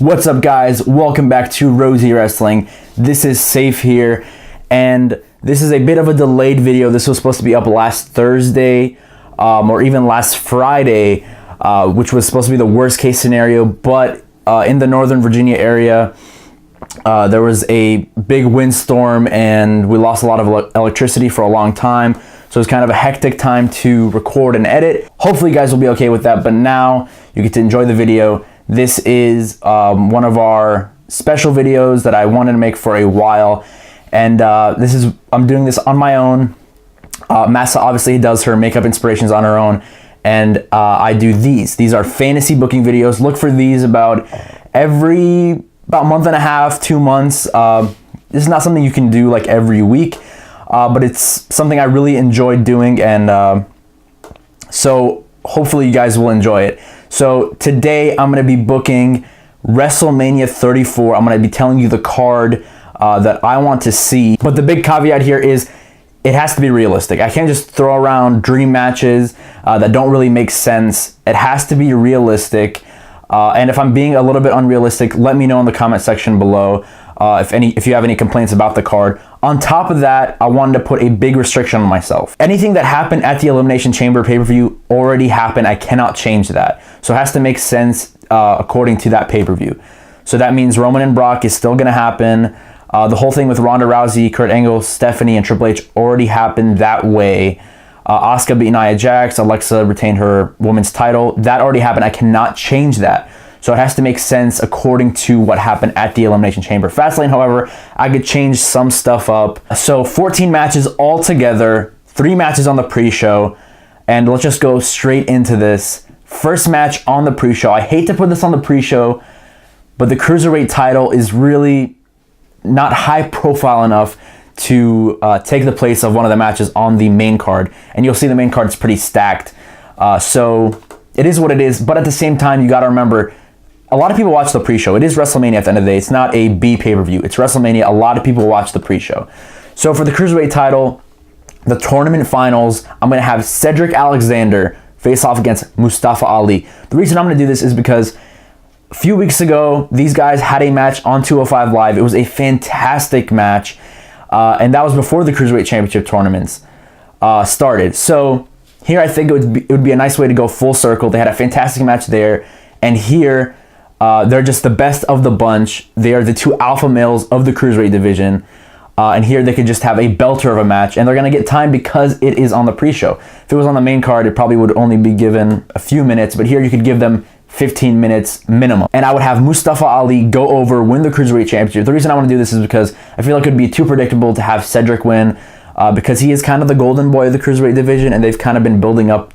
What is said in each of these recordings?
What's up, guys? Welcome back to Rousey Wrestling. This is Safe here, and this is a bit of a delayed video. This was supposed to be up last Thursday, or even last Friday, which was supposed to be the worst case scenario, but in the Northern Virginia area, there was a big windstorm and we lost a lot of electricity for a long time. So it's kind of a hectic time to record and edit. Hopefully you guys will be okay with that, but now you get to enjoy the video. This is one of our special videos that I wanted to make for a while, and I'm doing this on my own. Massa obviously does her makeup inspirations on her own, and I do these. These are fantasy booking videos. Look for these about month and a half, 2 months. This is not something you can do like every week, but it's something I really enjoy doing, and so hopefully you guys will enjoy it. So today I'm going to be booking Wrestlemania 34. I'm going to be telling you the card that I want to see. But the big caveat here is it has to be realistic. I can't just throw around dream matches that don't really make sense. It has to be realistic. And if I'm being a little bit unrealistic, let me know in the comment section below if you have any complaints about the card. On top of that, I wanted to put a big restriction on myself. Anything that happened at the Elimination Chamber pay-per-view already happened. I cannot change that. So it has to make sense according to that pay-per-view. So that means Roman and Brock is still going to happen. The whole thing with Ronda Rousey, Kurt Angle, Stephanie, and Triple H already happened that way. Asuka beat Nia Jax. Alexa retained her women's title. That already happened. I cannot change that. So it has to make sense according to what happened at the Elimination Chamber. Fastlane, however, I could change some stuff up. So 14 matches altogether, 3 matches on the pre-show, and let's just go straight into this. First match on the pre-show. I hate to put this on the pre-show, but the Cruiserweight title is really not high profile enough to take the place of one of the matches on the main card. And you'll see the main card is pretty stacked. So it is what it is, but at the same time, you gotta remember, a lot of people watch the pre-show. It is Wrestlemania at the end of the day. It's not a B pay-per-view. It's Wrestlemania. A lot of people watch the pre-show. So for the Cruiserweight title, the tournament finals, I'm going to have Cedric Alexander face off against Mustafa Ali. The reason I'm going to do this is because a few weeks ago, these guys had a match on 205 Live. It was a fantastic match, and that was before the Cruiserweight Championship tournaments started. So here I think it would be a nice way to go full circle. They had a fantastic match there, and here they're just the best of the bunch. They are the 2 alpha males of the Cruiserweight division. And here they could just have a belter of a match. And they're going to get time because it is on the pre-show. If it was on the main card, it probably would only be given a few minutes. But here you could give them 15 minutes minimum. And I would have Mustafa Ali go over, win the Cruiserweight Championship. The reason I want to do this is because I feel like it would be too predictable to have Cedric win. Because he is kind of the golden boy of the Cruiserweight division. And they've kind of been building up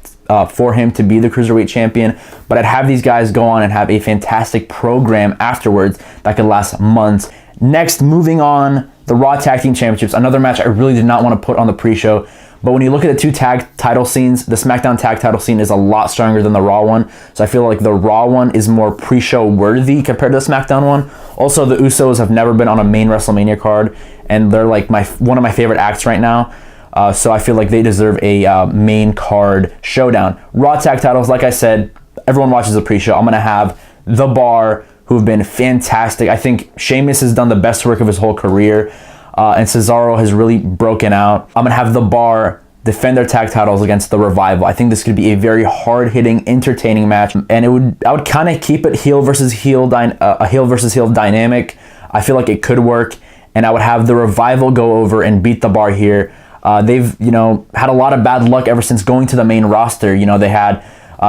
for him to be the Cruiserweight champion, but I'd have these guys go on and have a fantastic program afterwards that could last months. Next, moving on, the Raw Tag Team Championships, another match I really did not want to put on the pre-show, but when you look at the 2 tag title scenes, the SmackDown tag title scene is a lot stronger than the Raw one, so I feel like the Raw one is more pre-show worthy compared to the SmackDown one. Also, the Usos have never been on a main WrestleMania card, and they're like one of my favorite acts right now. So I feel like they deserve a main card showdown. Raw tag titles, like I said, everyone watches the pre-show. I'm going to have The Bar, who have been fantastic. I think Sheamus has done the best work of his whole career, and Cesaro has really broken out. I'm going to have The Bar defend their tag titles against The Revival. I think this could be a very hard-hitting, entertaining match, and I would kind of keep it heel versus heel dynamic. I feel like it could work, and I would have The Revival go over and beat The Bar here. They've, had a lot of bad luck ever since going to the main roster. They had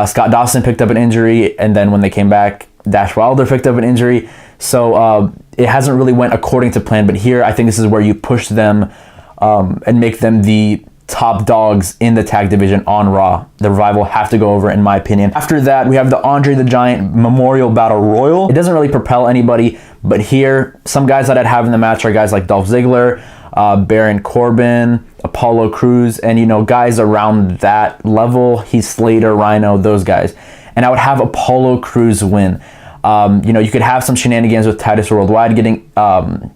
Scott Dawson picked up an injury, and then when they came back, Dash Wilder picked up an injury. So it hasn't really went according to plan. But here, I think this is where you push them and make them the top dogs in the tag division on Raw. The Revival have to go over, in my opinion. After that, we have the Andre the Giant Memorial Battle Royal. It doesn't really propel anybody, but here, some guys that I'd have in the match are guys like Dolph Ziggler, Baron Corbin, Apollo Crews, and guys around that level, Heath Slater, Rhino, those guys. And I would have Apollo Crews win. You could have some shenanigans with Titus Worldwide getting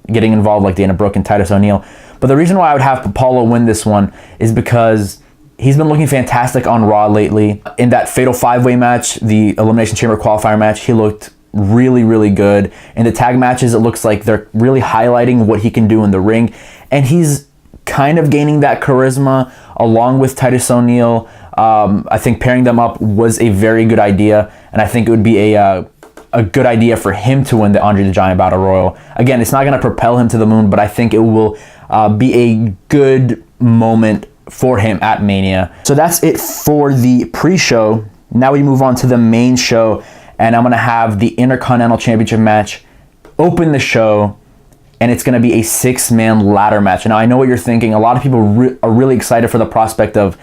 involved, like Dana Brooke and Titus O'Neil. But the reason why I would have Apollo win this one is because he's been looking fantastic on Raw lately. In that Fatal 5-Way match, the Elimination Chamber qualifier match, he looked really, really good. In the tag matches, it looks like they're really highlighting what he can do in the ring. And he's kind of gaining that charisma along with Titus O'Neil. I think pairing them up was a very good idea. And I think it would be a good idea for him to win the Andre the Giant Battle Royal. Again, it's not going to propel him to the moon, but I think it will be a good moment for him at Mania. So that's it for the pre-show. Now we move on to the main show, and I'm going to have the Intercontinental Championship match open the show, and it's going to be a 6-man ladder match. Now, I know what you're thinking. A lot of people are really excited for the prospect of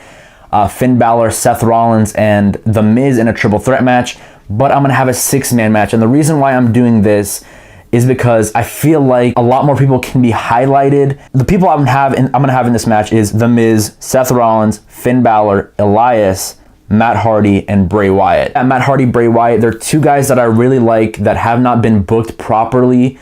Finn Balor, Seth Rollins, and The Miz in a triple threat match, but I'm going to have a 6-man match. And the reason why I'm doing this is because I feel like a lot more people can be highlighted. The people I'm going to have in this match is The Miz, Seth Rollins, Finn Balor, Elias, Matt Hardy, and Bray Wyatt. Matt Hardy, Bray Wyatt, they're two guys that I really like that have not been booked properly.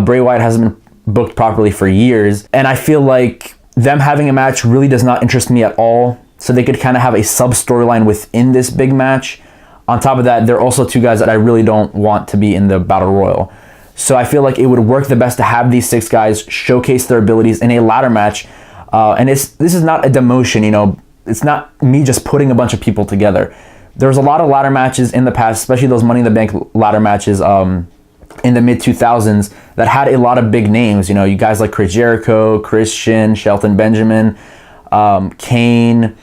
Bray Wyatt hasn't been booked properly for years, and I feel like them having a match really does not interest me at all, so they could kind of have a sub-storyline within this big match. On top of that, they're also two guys that I really don't want to be in the Battle Royal. So I feel like it would work the best to have these 6 guys showcase their abilities in a ladder match. And this is not a demotion, you know. It's not me just putting a bunch of people together. There's a lot of ladder matches in the past, especially those Money in the Bank ladder matches in the mid-2000s that had a lot of big names. You know, you guys like Chris Jericho, Christian, Shelton Benjamin, Kane,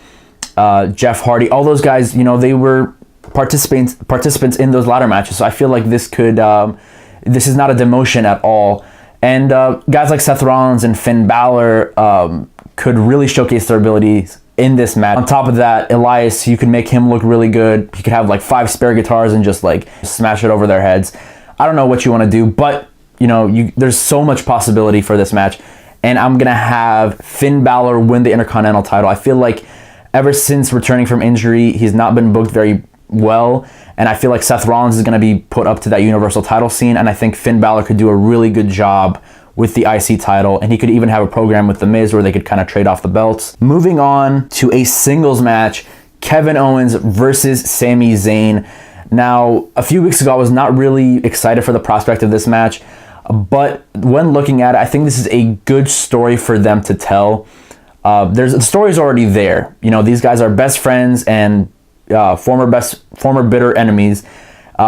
Jeff Hardy. All those guys, you know, they were participants in those ladder matches. So I feel like this could... this is not a demotion at all. And guys like Seth Rollins and Finn Balor could really showcase their abilities in this match. On top of that, Elias, you can make him look really good. He could have like 5 spare guitars and just like smash it over their heads. I don't know what you want to do, but you know, there's so much possibility for this match. And I'm going to have Finn Balor win the Intercontinental title. I feel like ever since returning from injury, he's not been booked very well. And I feel like Seth Rollins is going to be put up to that Universal title scene. And I think Finn Balor could do a really good job with the IC title. And he could even have a program with The Miz where they could kind of trade off the belts. Moving on to a singles match, Kevin Owens versus Sami Zayn. Now, a few weeks ago, I was not really excited for the prospect of this match. But when looking at it, I think this is a good story for them to tell. The story's already there. You know, these guys are best friends and former bitter enemies.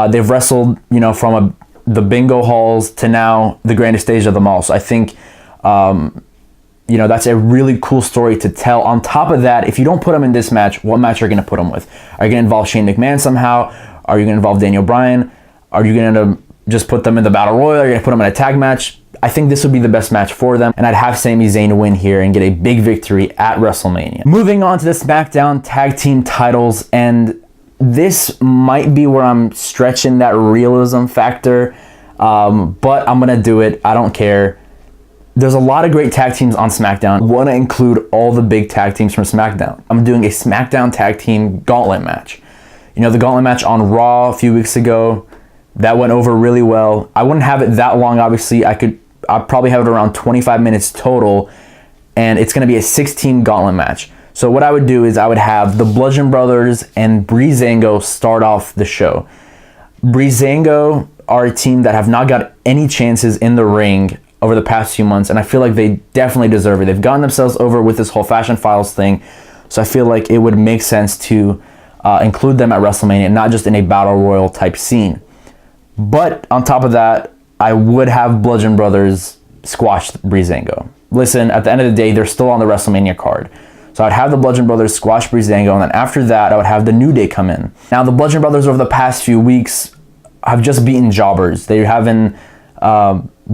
They've wrestled, you know, from the bingo halls to now the grandest stage of them all. So I think, you know, that's a really cool story to tell. On top of that, if you don't put them in this match, what match are you going to put them with? Are you going to involve Shane McMahon somehow? Are you going to involve Daniel Bryan? Are you going to just put them in the Battle Royal? Are you going to put them in a tag match? I think this would be the best match for them, and I'd have Sami Zayn win here and get a big victory at WrestleMania. Moving on to the SmackDown Tag Team titles, and this might be where I'm stretching that realism factor, but I'm going to do it. I don't care. There's a lot of great tag teams on SmackDown. I want to include all the big tag teams from SmackDown. I'm doing a SmackDown Tag Team Gauntlet match. You know, the Gauntlet match on Raw a few weeks ago, that went over really well. I wouldn't have it that long, obviously. I'd probably have it around 25 minutes total, and it's going to be a 6-team Gauntlet match. So what I would do is I would have the Bludgeon Brothers and Breezango start off the show. Breezango are a team that have not got any chances in the ring over the past few months, and I feel like they definitely deserve it. They've gotten themselves over with this whole Fashion Files thing, so I feel like it would make sense to include them at WrestleMania, not just in a Battle Royal type scene. But on top of that, I would have Bludgeon Brothers squash Breezango. Listen, at the end of the day, they're still on the WrestleMania card. So I'd have the Bludgeon Brothers squash Breezango, and then after that, I would have the New Day come in. Now, the Bludgeon Brothers over the past few weeks have just beaten jobbers. They haven't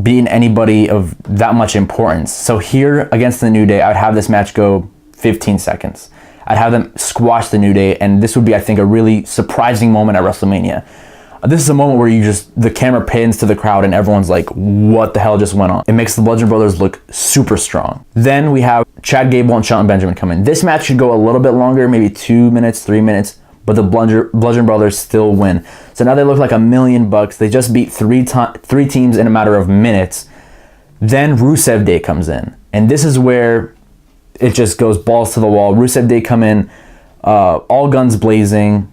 beaten anybody of that much importance. So here against the New Day, I would have this match go 15 seconds. I'd have them squash the New Day, and this would be, I think, a really surprising moment at WrestleMania. This is a moment where the camera pans to the crowd and everyone's like, what the hell just went on? It makes the Bludgeon Brothers look super strong. Then we have Chad Gable and Shelton Benjamin come in. This match should go a little bit longer, maybe 2 minutes, 3 minutes, but the Bludgeon Brothers still win. So now they look like $1,000,000. They just beat three teams in a matter of minutes. Then Rusev Day comes in. And this is where it just goes balls to the wall. Rusev Day come in, all guns blazing.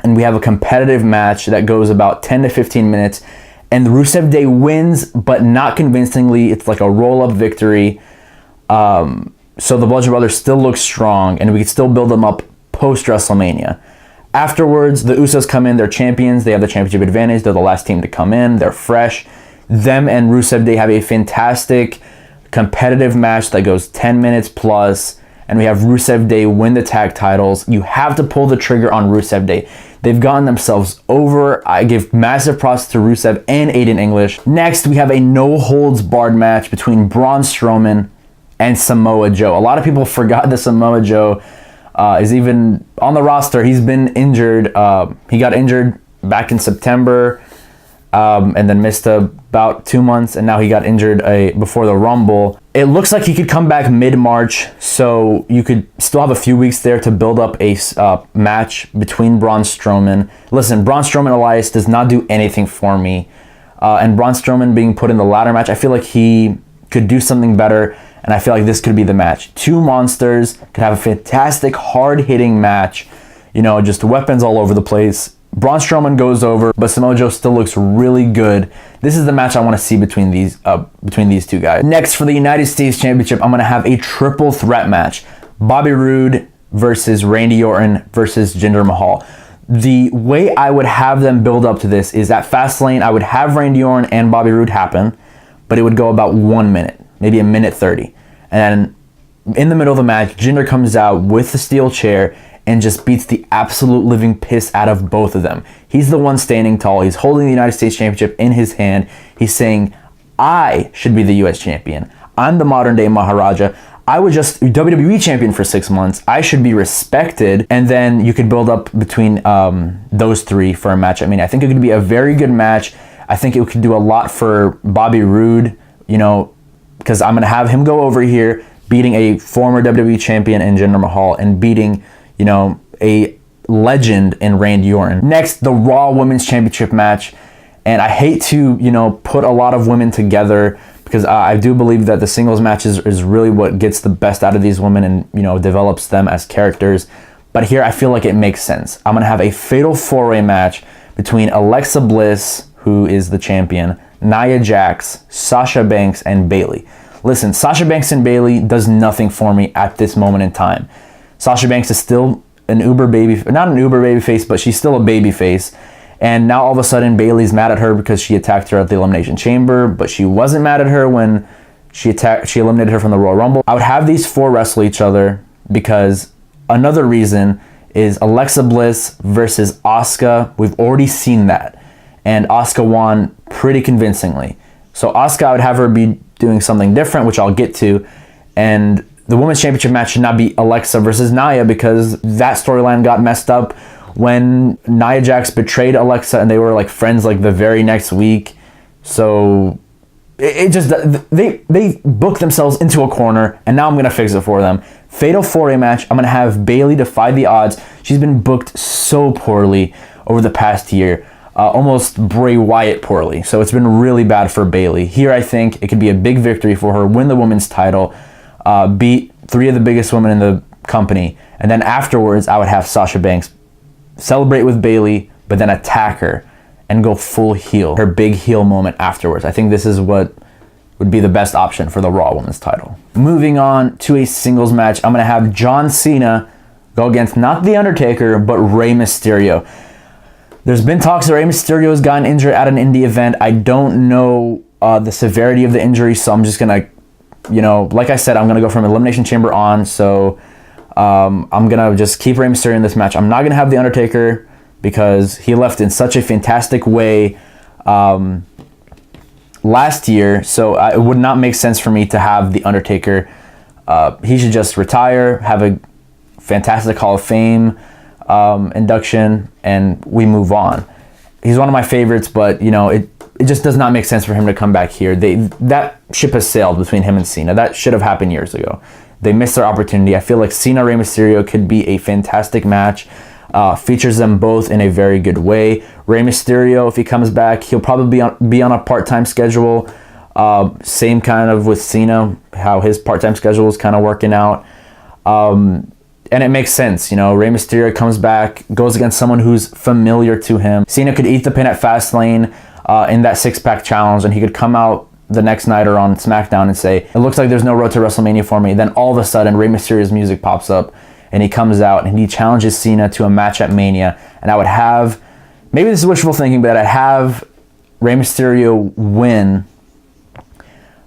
and we have a competitive match that goes about 10 to 15 minutes, and Rusev Day wins, but not convincingly. It's like a roll-up victory. So the Bludgeon Brothers still look strong, and we can still build them up post-WrestleMania. Afterwards, the Usos come in. They're champions. They have the championship advantage. They're the last team to come in. They're fresh. Them and Rusev Day have a fantastic competitive match that goes 10 minutes plus, and we have Rusev Day win the tag titles. You have to pull the trigger on Rusev Day. They've gotten themselves over. I give massive props to Rusev and Aiden English. Next, we have a no-holds-barred match between Braun Strowman and Samoa Joe. A lot of people forgot that Samoa Joe is even on the roster. He's been injured. He got injured back in September and then missed about 2 months, and now he got injured before the Rumble. It looks like he could come back mid-March, so you could still have a few weeks there to build up a match between Braun Strowman. Listen, Braun Strowman Elias does not do anything for me, and Braun Strowman being put in the ladder match, I feel like he could do something better, and I feel like this could be the match. Two monsters could have a fantastic, hard-hitting match, just weapons all over the place. Braun Strowman goes over, but Samoa Joe still looks really good. This is the match I want to see between these two guys. Next, for the United States Championship, I'm going to have a triple threat match. Bobby Roode versus Randy Orton versus Jinder Mahal. The way I would have them build up to this is at Fastlane, I would have Randy Orton and Bobby Roode happen, but it would go about 1 minute, maybe a minute 30. And then in the middle of the match, Jinder comes out with the steel chair and just beats the absolute living piss out of both of them. He's the one standing tall. He's holding the United States Championship in his hand. He's saying, I should be the US champion. I'm the modern day Maharaja. I was just WWE champion for 6 months. I should be respected. And then you could build up between those three for a match. I mean, I think it could be a very good match. I think it could do a lot for Bobby Roode, because I'm going to have him go over here, beating a former WWE champion in Jinder Mahal and beating, a legend in Randy Orton. Next, the Raw Women's Championship match. And I hate to, put a lot of women together because I do believe that the singles match is really what gets the best out of these women and, develops them as characters. But here I feel like it makes sense. I'm going to have a fatal four-way match between Alexa Bliss, who is the champion, Nia Jax, Sasha Banks, and Bayley. Listen, Sasha Banks and Bayley does nothing for me at this moment in time. Sasha Banks is still not an uber baby face, but she's still a baby face. And now all of a sudden Bayley's mad at her because she attacked her at the Elimination Chamber, but she wasn't mad at her when she eliminated her from the Royal Rumble. I would have these four wrestle each other because another reason is Alexa Bliss versus Asuka. We've already seen that. And Asuka won pretty convincingly. So Asuka, I would have her be doing something different, which I'll get to. And the Women's Championship match should not be Alexa versus Nia because that storyline got messed up when Nia Jax betrayed Alexa and they were like friends like the very next week. So it just, they booked themselves into a corner, and now I'm going to fix it for them. Fatal 4-way match. I'm going to have Bayley defy the odds. She's been booked so poorly over the past year. Almost Bray Wyatt poorly. So it's been really bad for Bayley. Here I think it could be a big victory for her, win the women's title, beat three of the biggest women in the company, and then afterwards I would have Sasha Banks celebrate with Bayley, but then attack her and go full heel, her big heel moment afterwards. I think this is what would be the best option for the Raw Women's title. Moving on to a singles match, I'm going to have John Cena go against not The Undertaker, but Rey Mysterio. There's been talks that Rey Mysterio has gotten injured at an indie event. I don't know the severity of the injury, so I'm just going to, like I said, I'm going to go from Elimination Chamber on, so I'm going to just keep Rey Mysterio in this match. I'm not going to have The Undertaker because he left in such a fantastic way last year, so it would not make sense for me to have The Undertaker. He should just retire, have a fantastic Hall of Fame induction, and we move on. He's one of my favorites, but it just does not make sense for him to come back here. That ship has sailed between him and Cena. That should have happened years ago. They missed their opportunity. I feel like Cena Rey Mysterio could be a fantastic match. Features them both in a very good way. Rey Mysterio, if he comes back, he'll probably be on a part-time schedule. Same kind of with Cena, how his part-time schedule is kind of working out. And it makes sense, you know. Rey Mysterio comes back, goes against someone who's familiar to him. Cena could eat the pin at Fastlane in that six-pack challenge, and he could come out the next night or on SmackDown and say, it looks like there's no road to WrestleMania for me. Then all of a sudden, Rey Mysterio's music pops up, and he comes out, and he challenges Cena to a match at Mania. And I would have, maybe this is wishful thinking, but I'd have Rey Mysterio win,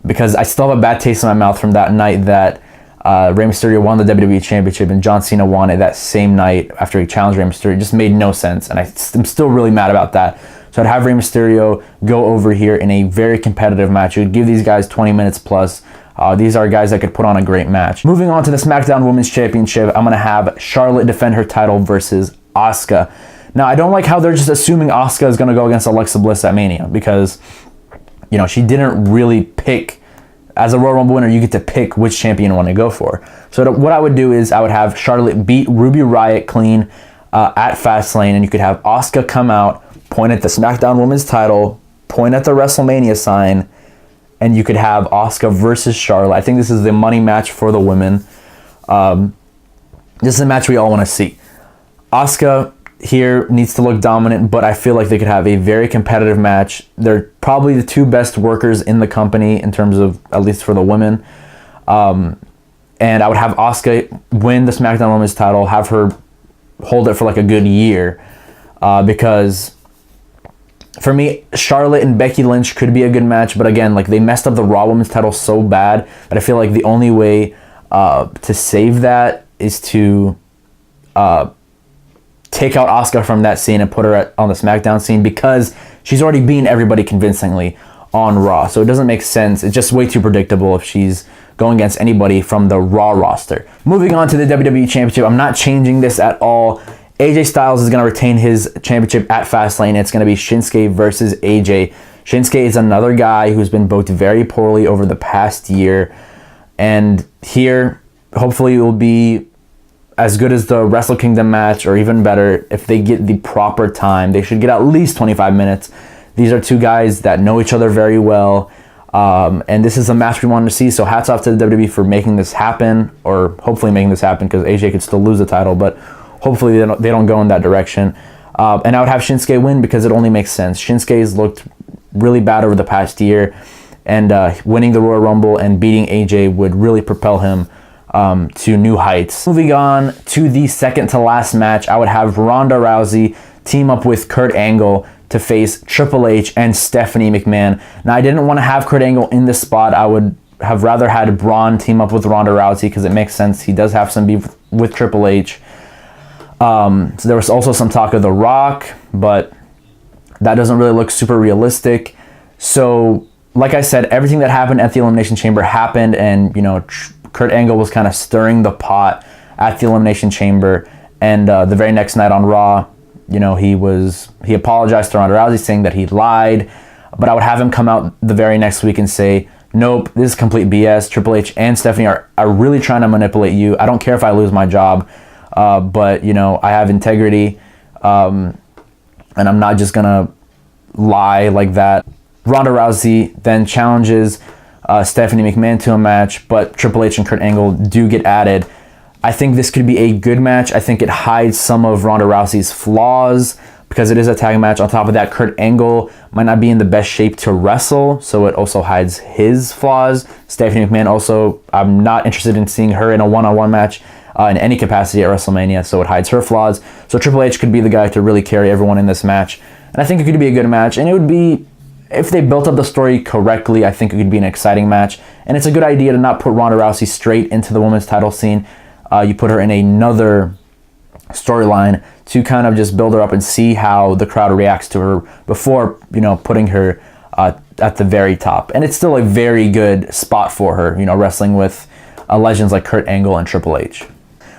because I still have a bad taste in my mouth from that night that Rey Mysterio won the WWE Championship and John Cena won it that same night after he challenged Rey Mysterio. It just made no sense, and I'm still really mad about that. So I'd have Rey Mysterio go over here in a very competitive match. It would give these guys 20 minutes plus. These are guys that could put on a great match. Moving on to the SmackDown Women's Championship, I'm going to have Charlotte defend her title versus Asuka. Now, I don't like how they're just assuming Asuka is going to go against Alexa Bliss at Mania, because, you know, she didn't really pick. As a Royal Rumble winner, you get to pick which champion you want to go for. So what I would do is I would have Charlotte beat Ruby Riott clean at Fastlane, and you could have Asuka come out, point at the SmackDown Women's title, point at the WrestleMania sign, and you could have Asuka versus Charlotte. I think this is the money match for the women. This is a match we all want to see. Asuka here needs to look dominant, but I feel like they could have a very competitive match. They're probably the two best workers in the company in terms of, at least for the women. And I would have Asuka win the SmackDown Women's title, have her hold it for like a good year, because for me, Charlotte and Becky Lynch could be a good match, but again, like, they messed up the Raw Women's title so bad that I feel like the only way to save that is to take out Asuka from that scene and put her on the SmackDown scene, because she's already beaten everybody convincingly on Raw. So it doesn't make sense. It's just way too predictable if she's going against anybody from the Raw roster. Moving on to the WWE Championship, I'm not changing this at all. AJ Styles is going to retain his championship at Fastlane. It's going to be Shinsuke versus AJ. Shinsuke is another guy who's been booked very poorly over the past year. And here, hopefully, it will be as good as the Wrestle Kingdom match, or even better if they get the proper time. They should get at least 25 minutes. These are two guys that know each other very well. And this is a match we wanted to see. So hats off to the WWE for making this happen, or hopefully making this happen, because AJ could still lose the title, but hopefully they don't go in that direction. And I would have Shinsuke win because it only makes sense. Shinsuke's looked really bad over the past year, and winning the Royal Rumble and beating AJ would really propel him to new heights. Moving on to the second to last match, I would have Ronda Rousey team up with Kurt Angle to face Triple H and Stephanie McMahon. Now, I didn't want to have Kurt Angle in this spot. I would have rather had Braun team up with Ronda Rousey because it makes sense. He does have some beef with Triple H. So there was also some talk of The Rock, but that doesn't really look super realistic. So, like I said, everything that happened at the Elimination Chamber happened, and, you know, Kurt Angle was kind of stirring the pot at the Elimination Chamber, and the very next night on Raw, you know, he apologized to Ronda Rousey, saying that he lied, but I would have him come out the very next week and say, nope, this is complete BS. Triple H and Stephanie are really trying to manipulate you. I don't care if I lose my job, but, you know, I have integrity, and I'm not just gonna lie like that. Ronda Rousey then challenges Stephanie McMahon to a match, but Triple H and Kurt Angle do get added. I think this could be a good match. I think it hides some of Ronda Rousey's flaws because it is a tag match. On top of that, Kurt Angle might not be in the best shape to wrestle, so it also hides his flaws. Stephanie McMahon also, I'm not interested in seeing her in a one-on-one match in any capacity at WrestleMania, so it hides her flaws. So Triple H could be the guy to really carry everyone in this match. And I think it could be a good match, and it would be, if they built up the story correctly, I think it could be an exciting match. And it's a good idea to not put Ronda Rousey straight into the women's title scene. You put her in another storyline to kind of just build her up and see how the crowd reacts to her before, you know, putting her at the very top. And it's still a very good spot for her, you know, wrestling with legends like Kurt Angle and Triple H.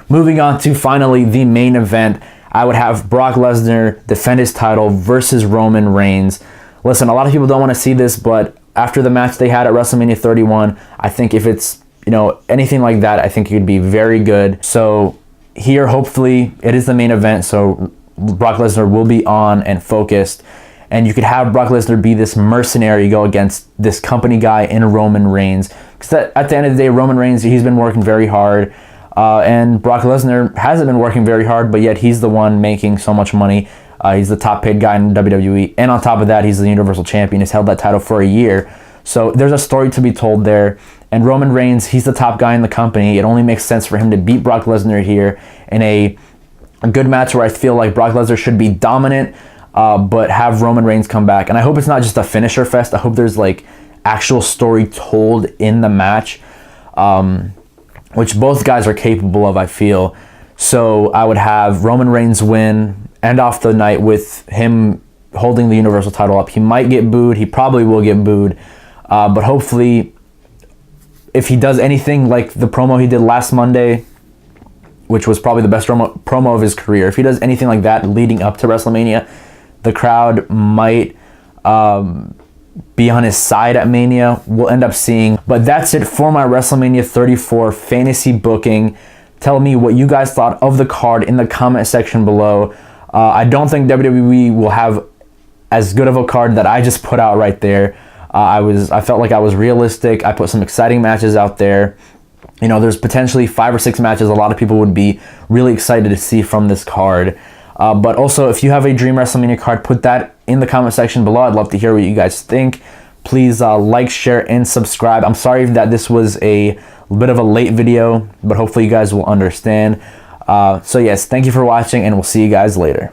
Moving on to finally the main event, I would have Brock Lesnar defend his title versus Roman Reigns. Listen, a lot of people don't want to see this, but after the match they had at WrestleMania 31, I think if it's, you know, anything like that, I think it could be very good. So here, hopefully, it is the main event, so Brock Lesnar will be on and focused, and you could have Brock Lesnar be this mercenary, go against this company guy in Roman Reigns, because at the end of the day, Roman Reigns, he's been working very hard. And Brock Lesnar hasn't been working very hard, but yet he's the one making so much money. He's the top paid guy in WWE. And on top of that, he's the Universal Champion. He's held that title for a year. So there's a story to be told there. And Roman Reigns, he's the top guy in the company. It only makes sense for him to beat Brock Lesnar here in a good match where I feel like Brock Lesnar should be dominant, but have Roman Reigns come back. And I hope it's not just a finisher fest. I hope there's like actual story told in the match, which both guys are capable of, I feel. So I would have Roman Reigns win, end off the night with him holding the Universal title up. He might get booed. He probably will get booed. But hopefully, if he does anything like the promo he did last Monday, which was probably the best promo of his career, if he does anything like that leading up to WrestleMania, the crowd might be on his side at Mania. We'll end up seeing. But that's it for my WrestleMania 34 fantasy booking. Tell me what you guys thought of the card in the comment section below. I don't think WWE will have as good of a card that I just put out right there. I felt like I was realistic. I put some exciting matches out there. You know, there's potentially 5 or 6 matches a lot of people would be really excited to see from this card. But also, if you have a Dream WrestleMania card, put that in the comment section below. I'd love to hear what you guys think. Please like, share, and subscribe. I'm sorry that this was a bit of a late video, but hopefully you guys will understand. So yes, thank you for watching, and we'll see you guys later.